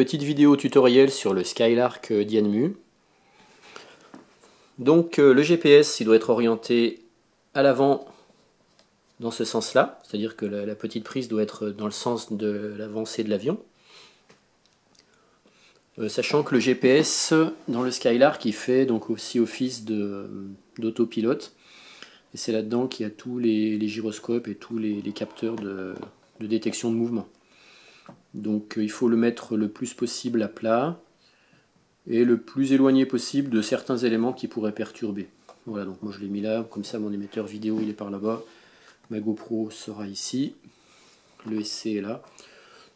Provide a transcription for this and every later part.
Petite vidéo tutoriel sur le Skylark Dianmu. Donc le GPS il doit être orienté à l'avant dans ce sens-là, c'est-à-dire que la petite prise doit être dans le sens de l'avancée de l'avion. Sachant que le GPS dans le Skylark il fait donc aussi office d'autopilote. Et c'est là-dedans qu'il y a tous les gyroscopes et tous les capteurs de détection de mouvement. Donc il faut le mettre le plus possible à plat et le plus éloigné possible de certains éléments qui pourraient perturber. Voilà, donc moi je l'ai mis là, comme ça mon émetteur vidéo il est par là-bas, ma GoPro sera ici, le SC est là.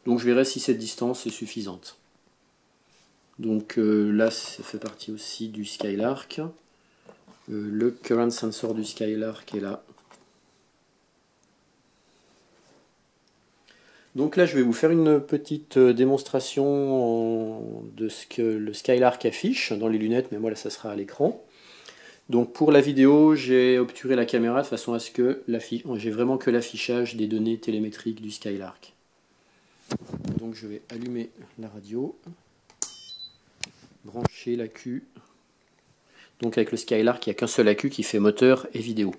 Donc je verrai si cette distance est suffisante. Donc là ça fait partie aussi du Skylark. Le current sensor du Skylark est là. Donc là je vais vous faire une petite démonstration de ce que le Skylark affiche dans les lunettes, mais moi là ça sera à l'écran. Donc pour la vidéo j'ai obturé la caméra de façon à ce que j'ai vraiment que l'affichage des données télémétriques du Skylark. Donc je vais allumer la radio, brancher l'AQ. Donc avec le Skylark il n'y a qu'un seul AQ qui fait moteur et vidéo.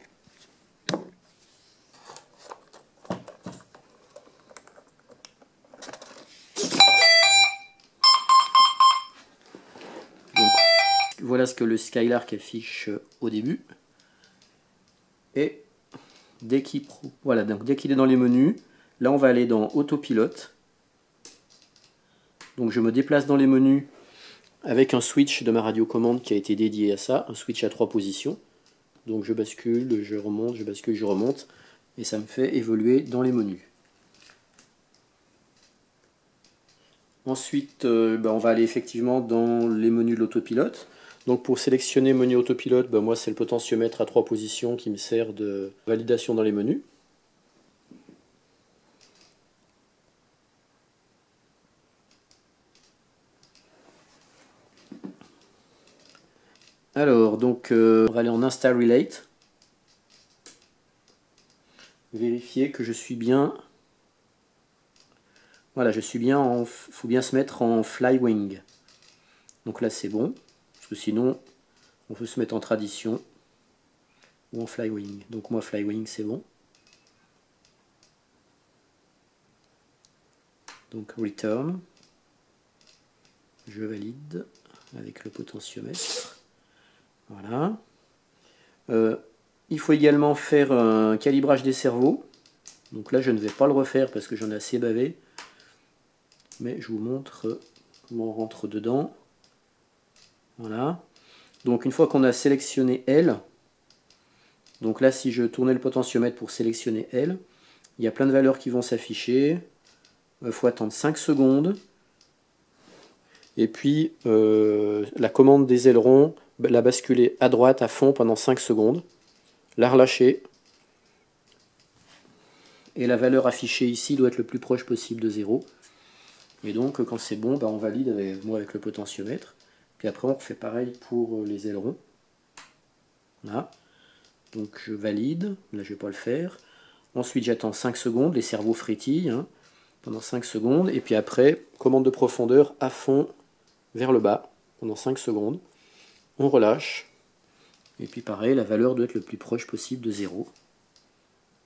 Voilà ce que le Skylark affiche au début. Et dès qu'il est dans les menus, là on va aller dans autopilote. Donc je me déplace dans les menus avec un switch de ma radiocommande qui a été dédié à ça, un switch à 3 positions. Donc je bascule, je remonte, je bascule, je remonte, et ça me fait évoluer dans les menus. Ensuite, on va aller effectivement dans les menus de l'autopilote. Donc pour sélectionner menu autopilote, moi c'est le potentiomètre à 3 positions qui me sert de validation dans les menus. Alors, donc on va aller en Install Relate. Vérifier que je suis bien. Voilà, je suis bien en. Faut bien se mettre en Flywing. Donc là c'est bon. Parce que sinon, on peut se mettre en tradition ou en Flywing. Donc moi Flywing c'est bon. Donc Return. Je valide avec le potentiomètre. Voilà. Il faut également faire un calibrage des cerveaux. Donc là je ne vais pas le refaire parce que j'en ai assez bavé. Mais je vous montre comment on rentre dedans. Voilà. Donc une fois qu'on a sélectionné L, donc là si je tournais le potentiomètre pour sélectionner L, il y a plein de valeurs qui vont s'afficher. Il faut attendre 5 secondes. Et puis la commande des ailerons, la basculer à droite à fond pendant 5 secondes. La relâcher. Et la valeur affichée ici doit être le plus proche possible de 0. Et donc quand c'est bon, on valide avec le potentiomètre. Puis après on refait pareil pour les ailerons. Là. Donc je valide, là je ne vais pas le faire. Ensuite j'attends 5 secondes, les cerveaux frétillent pendant 5 secondes. Et puis après, commande de profondeur à fond vers le bas pendant 5 secondes. On relâche. Et puis pareil, la valeur doit être le plus proche possible de 0.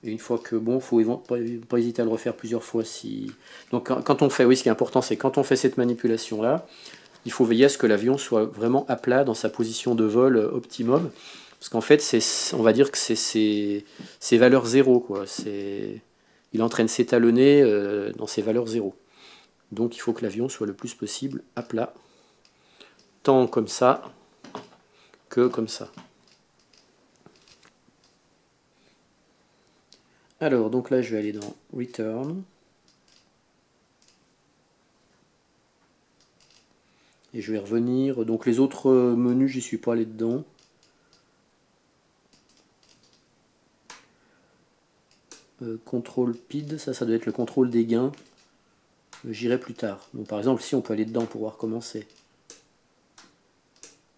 Et une fois que bon, il ne faut pas hésiter à le refaire plusieurs fois. Donc quand on fait, oui, ce qui est important, c'est quand on fait cette manipulation-là, il faut veiller à ce que l'avion soit vraiment à plat dans sa position de vol optimum. Parce qu'en fait, on va dire que c'est ses valeurs 0, quoi. Il est en train de s'étalonner dans ses valeurs 0. Donc il faut que l'avion soit le plus possible à plat. Tant comme ça que comme ça. Alors, donc là, je vais aller dans Return. Et je vais revenir. Donc les autres menus, j'y suis pas allé dedans. Contrôle PID, ça doit être le contrôle des gains. J'irai plus tard. Donc par exemple, si on peut aller dedans pour voir comment c'est.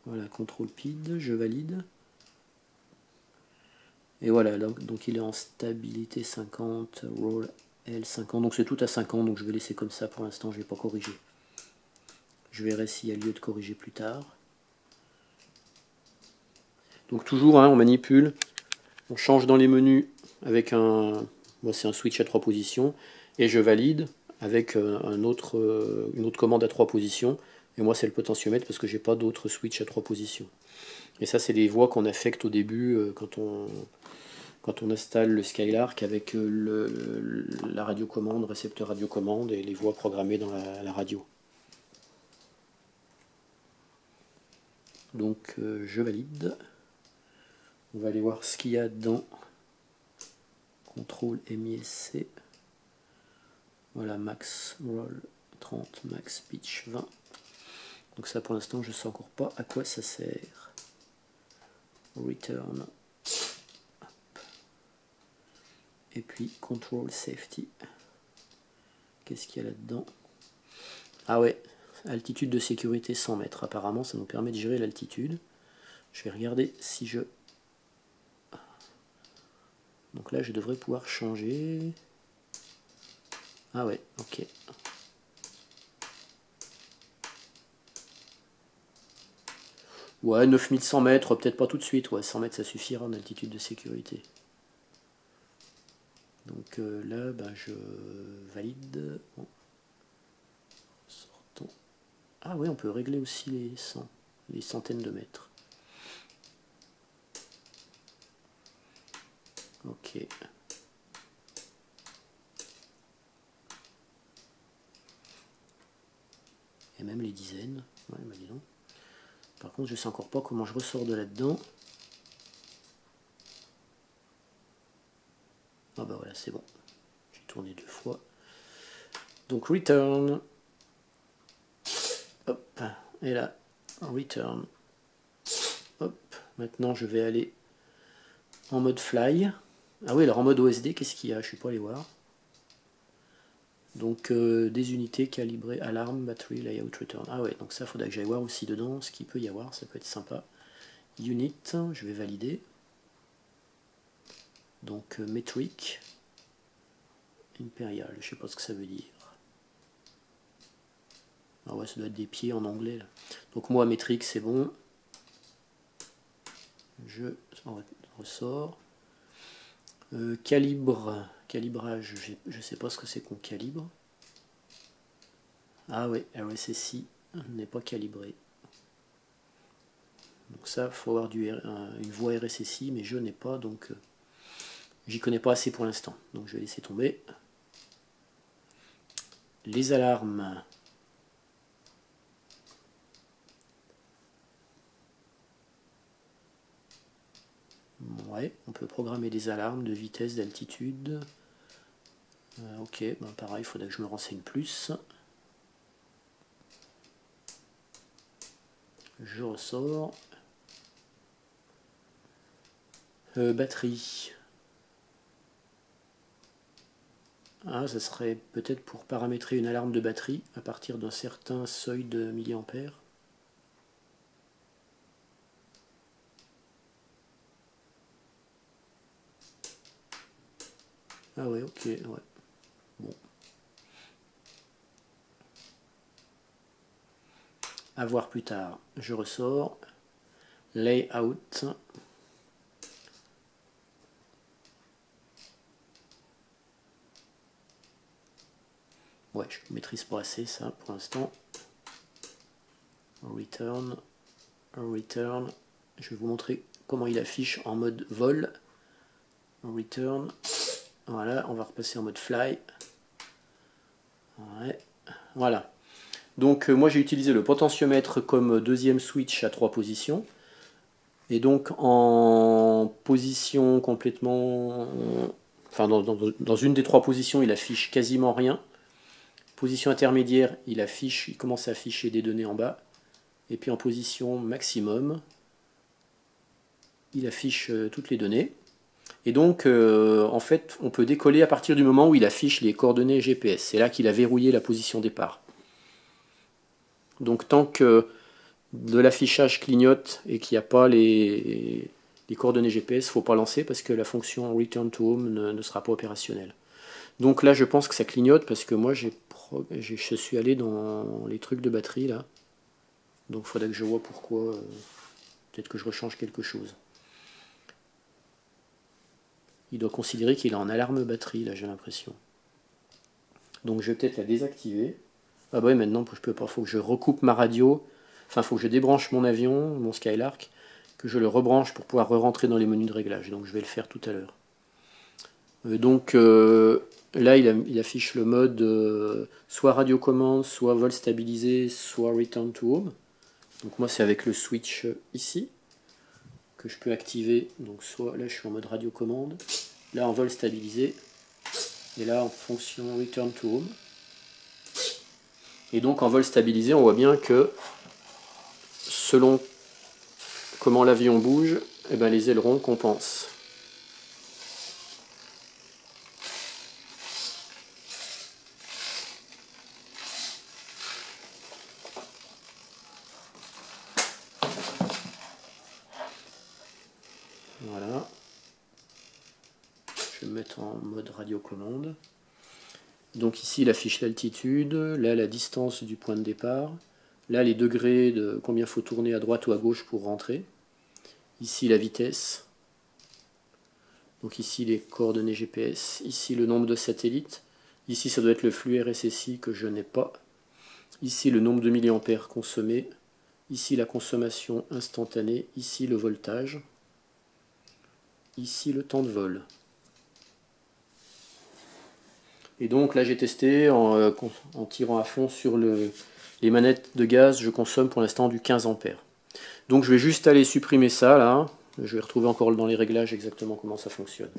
Voilà, contrôle PID, je valide. Et voilà, donc il est en stabilité 50, roll L 50, donc c'est tout à 50, donc je vais laisser comme ça pour l'instant, je ne vais pas corriger. Je verrai s'il y a lieu de corriger plus tard. Donc toujours, hein, on manipule, on change dans les menus avec un... Moi c'est un switch à 3 positions, et je valide avec une autre commande à 3 positions, et moi c'est le potentiomètre parce que j'ai pas d'autre switch à 3 positions. Et ça c'est les voies qu'on affecte au début quand on installe le Skylark avec la radiocommande, récepteur radiocommande et les voies programmées dans la radio. Donc je valide. On va aller voir ce qu'il y a dans contrôle MISC. Voilà, max roll 30, max pitch 20. Donc ça pour l'instant je ne sais encore pas à quoi ça sert. Return. Et puis control safety. Qu'est-ce qu'il y a là-dedans? Ah ouais, altitude de sécurité 100 mètres. Apparemment ça nous permet de gérer l'altitude. Je vais regarder si je... Donc là je devrais pouvoir changer... Ah ouais, ok. Ouais, 9100 mètres, peut-être pas tout de suite. Ouais, 100 mètres ça suffira en altitude de sécurité. Donc là, ben, je valide. Bon. Sortons. Ah oui, on peut régler aussi les centaines de mètres. Ok. Et même les dizaines. Ouais, bah dis donc. Par contre, je sais encore pas comment je ressors de là-dedans. Ah bah voilà, c'est bon. J'ai tourné 2 fois. Donc return. Hop. Et là, return. Hop. Maintenant, je vais aller en mode fly. Ah oui, alors en mode OSD, qu'est-ce qu'il y a? Je ne suis pas allé voir. Donc des unités calibrées, alarme, battery, layout, return. Ah ouais, donc ça, il faudra que j'aille voir aussi dedans ce qu'il peut y avoir, ça peut être sympa. Unit, je vais valider. Donc metric, impérial, je sais pas ce que ça veut dire. Ah ouais, ça doit être des pieds en anglais là. Donc moi, métrique, c'est bon. Je ressors. Calibrage, je sais pas ce que c'est qu'on calibre. Ah ouais, RSSI n'est pas calibré. Donc ça, il faut avoir une voie RSSI, mais je n'ai pas, donc j'y connais pas assez pour l'instant. Donc je vais laisser tomber. Les alarmes. Ouais, on peut programmer des alarmes de vitesse, d'altitude. Ok, ben pareil, il faudrait que je me renseigne plus. Je ressors. Batterie. Ah, ça serait peut-être pour paramétrer une alarme de batterie à partir d'un certain seuil de milliampères. Ah ouais, ok, ouais. Bon. À voir plus tard. Je ressors. Layout. Ouais, je ne maîtrise pas assez ça pour l'instant. Return. Return. Je vais vous montrer comment il affiche en mode vol. Return. Voilà, on va repasser en mode fly. Ouais. Voilà. Donc moi j'ai utilisé le potentiomètre comme deuxième switch à 3 positions. Et donc en position complètement... Enfin dans une des 3 positions il affiche quasiment rien. Position intermédiaire il commence à afficher des données en bas. Et puis en position maximum il affiche toutes les données. Et donc en fait on peut décoller à partir du moment où il affiche les coordonnées GPS. C'est là qu'il a verrouillé la position départ. Donc tant que de l'affichage clignote et qu'il n'y a pas les coordonnées GPS, il ne faut pas lancer parce que la fonction return to home ne sera pas opérationnelle. Donc là je pense que ça clignote parce que moi je suis allé dans les trucs de batterie là. Donc il faudrait que je vois pourquoi. Peut-être que je rechange quelque chose. Il doit considérer qu'il est en alarme batterie, là j'ai l'impression. Donc je vais peut-être la désactiver. Ah bah oui, maintenant je peux pas, faut que je recoupe ma radio. Enfin, il faut que je débranche mon avion, mon Skylark, que je le rebranche pour pouvoir re-rentrer dans les menus de réglage. Donc je vais le faire tout à l'heure. Là, il affiche le mode soit radiocommande, soit vol stabilisé, soit return to home. Donc moi, c'est avec le switch ici que je peux activer. Donc soit là, je suis en mode radiocommande, là en vol stabilisé, et là en fonction return to home. Et donc en vol stabilisé, on voit bien que selon comment l'avion bouge, eh ben, les ailerons compensent. Voilà. Je vais me mettre en mode radiocommande. Donc ici, il affiche l'altitude, là la distance du point de départ, là les degrés de combien il faut tourner à droite ou à gauche pour rentrer. Ici la vitesse. Donc ici les coordonnées GPS, ici le nombre de satellites. Ici ça doit être le flux RSSI que je n'ai pas. Ici le nombre de milliampères consommés. Ici la consommation instantanée. Ici le voltage. Ici le temps de vol. Et donc là j'ai testé en tirant à fond sur les manettes de gaz, je consomme pour l'instant du 15 ampères. Donc je vais juste aller supprimer ça là. Je vais retrouver encore dans les réglages exactement comment ça fonctionne.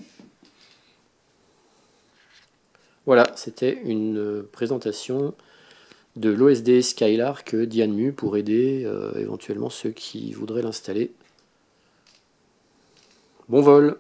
Voilà, c'était une présentation de l'OSD Skylark d'Yanmu pour aider éventuellement ceux qui voudraient l'installer. Bon vol!